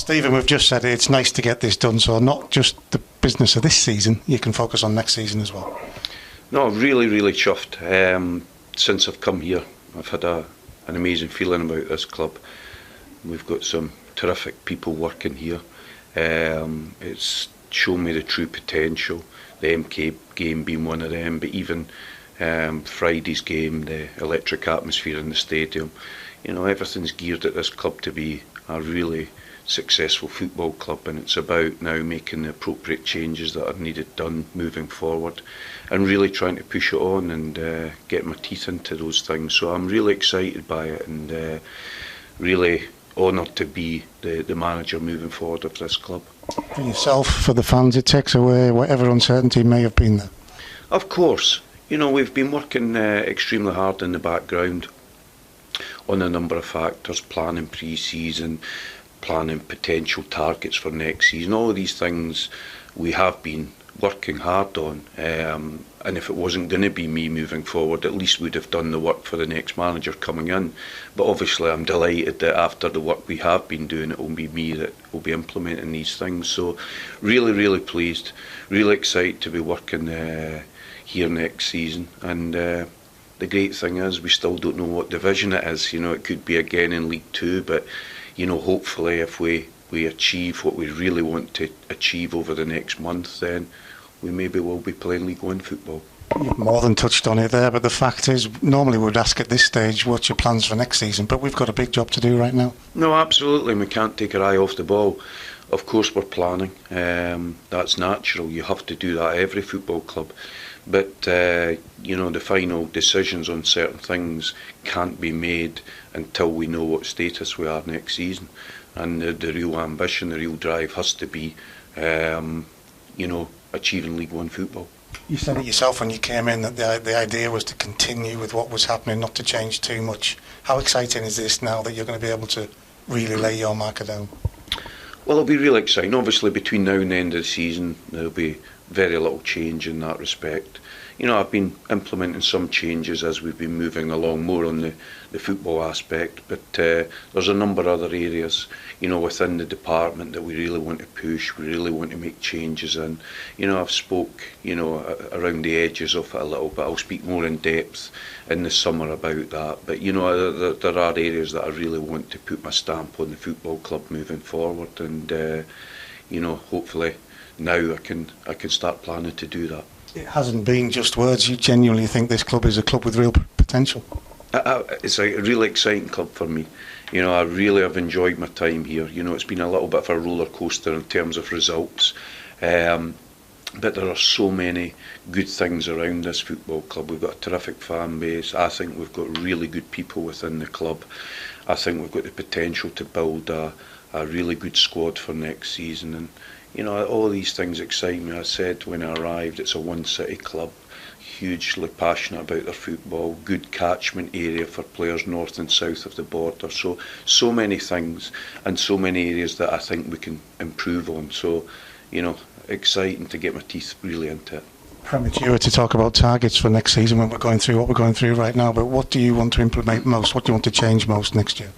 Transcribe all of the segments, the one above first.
Stephen, we've just said it's nice to get this done, so not just the business of this season, you can focus on next season as well. No, really, really chuffed. Since I've come here, I've had an amazing feeling about this club. We've got some terrific people working here. It's shown me the true potential, the MK game being one of them, but even Friday's game, the electric atmosphere in the stadium. You know, everything's geared at this club to be a really successful football club, and it's about now making the appropriate changes that are needed done moving forward and really trying to push it on and get my teeth into those things. So I'm really excited by it and really honoured to be the manager moving forward of this club. For yourself, for the fans, it takes away whatever uncertainty may have been there. Of course, you know, we've been working extremely hard in the background on a number of factors, planning pre-season, planning potential targets for next season. All of these things we have been working hard on, and if it wasn't going to be me moving forward, at least we'd have done the work for the next manager coming in. But obviously I'm delighted that after the work we have been doing, it will be me that will be implementing these things. So really, really pleased, really excited to be working here next season. And the great thing is we still don't know what division it is. You know, it could be again in League Two, but you know, hopefully if we achieve what we really want to achieve over the next month, then we maybe will be playing League One football. You've more than touched on it there, but the fact is, normally we'd ask at this stage, what's your plans for next season? But we've got a big job to do right now. No, absolutely. We can't take our eye off the ball. Of course we're planning. That's natural. You have to do that at every football club. But, you know, the final decisions on certain things can't be made until we know what status we are next season. And the real ambition, the real drive has to be, you know, achieving League One football. You said it yourself when you came in that the idea was to continue with what was happening, not to change too much. How exciting is this now that you're going to be able to really lay your marker down? Well, it'll be really exciting. Obviously, between now and the end of the season, there'll be very little change in that respect. You know, I've been implementing some changes as we've been moving along, more on the football aspect, but there's a number of other areas, you know, within the department that we really want to push, we really want to make changes in. You know, I've spoke, you know, around the edges of it a little bit. I'll speak more in depth in the summer about that, but you know, there are areas that I really want to put my stamp on the football club moving forward, and you know, hopefully now I can start planning to do that. It hasn't been just words. You genuinely think this club is a club with real potential? It's a really exciting club for me. You know, I really have enjoyed my time here. You know, it's been a little bit of a roller coaster in terms of results, but there are so many good things around this football club. We've got a terrific fan base. I think we've got really good people within the club. I think we've got the potential to build a really good squad for next season, and you know, all these things excite me. I said when I arrived, it's a one-city club, hugely passionate about their football, good catchment area for players north and south of the border. So many things and so many areas that I think we can improve on. So, you know, exciting to get my teeth really into it. Premature to talk about targets for next season when we're going through what we're going through right now, but what do you want to implement most? What do you want to change most next year?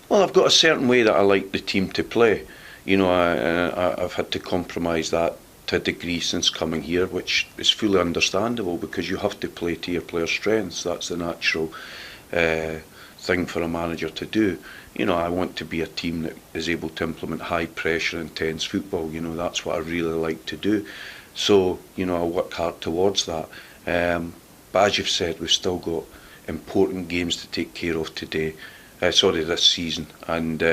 Well, I've got a certain way that I like the team to play. You know, I've had to compromise that to a degree since coming here, which is fully understandable because you have to play to your players' strengths. That's the natural thing for a manager to do. You know, I want to be a team that is able to implement high pressure, intense football. You know, that's what I really like to do. So, you know, I'll work hard towards that. But as you've said, we've still got important games to take care of today. This season, and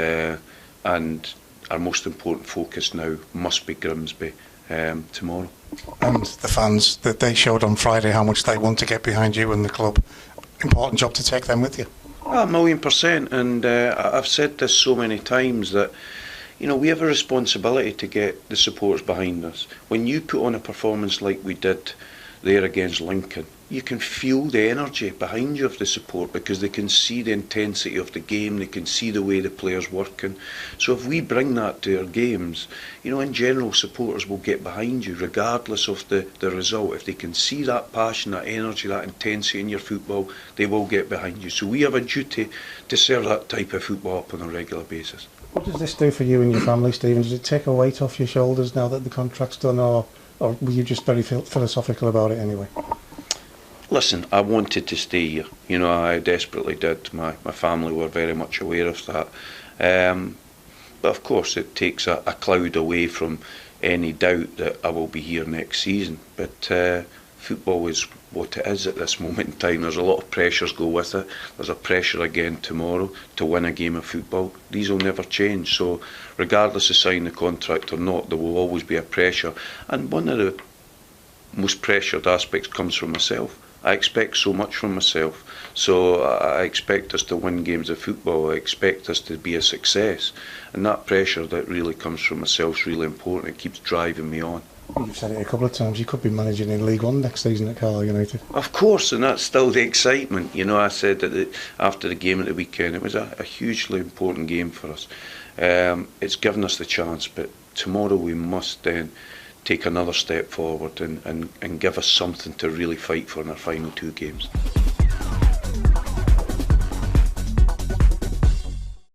our most important focus now must be Grimsby tomorrow. And the fans, that they showed on Friday how much they want to get behind you and the club. Important job to take them with you. 1,000,000%, and I've said this so many times that, you know, we have a responsibility to get the supporters behind us. When you put on a performance like we did there against Lincoln, you can feel the energy behind you of the support because they can see the intensity of the game, they can see the way the players working. So if we bring that to our games, you know, in general, supporters will get behind you regardless of the result. If they can see that passion, that energy, that intensity in your football, they will get behind you. So we have a duty to serve that type of football up on a regular basis. What does this do for you and your family, Stephen? Does it take a weight off your shoulders now that the contract's done, or were you just very philosophical about it anyway? Listen, I wanted to stay here. You know, I desperately did. My family were very much aware of that. But of course, it takes a cloud away from any doubt that I will be here next season. But football is what it is at this moment in time. There's a lot of pressures go with it. There's a pressure again tomorrow to win a game of football. These will never change. So regardless of signing the contract or not, there will always be a pressure. And one of the most pressured aspects comes from myself. I expect so much from myself. So I expect us to win games of football. I expect us to be a success. And that pressure that really comes from myself is really important. It keeps driving me on. You've said it a couple of times, you could be managing in League One next season at Carlisle United. Of course, and that's still the excitement. You know, I said that after the game at the weekend, it was a hugely important game for us. It's given us the chance, but tomorrow we must then take another step forward and give us something to really fight for in our final two games.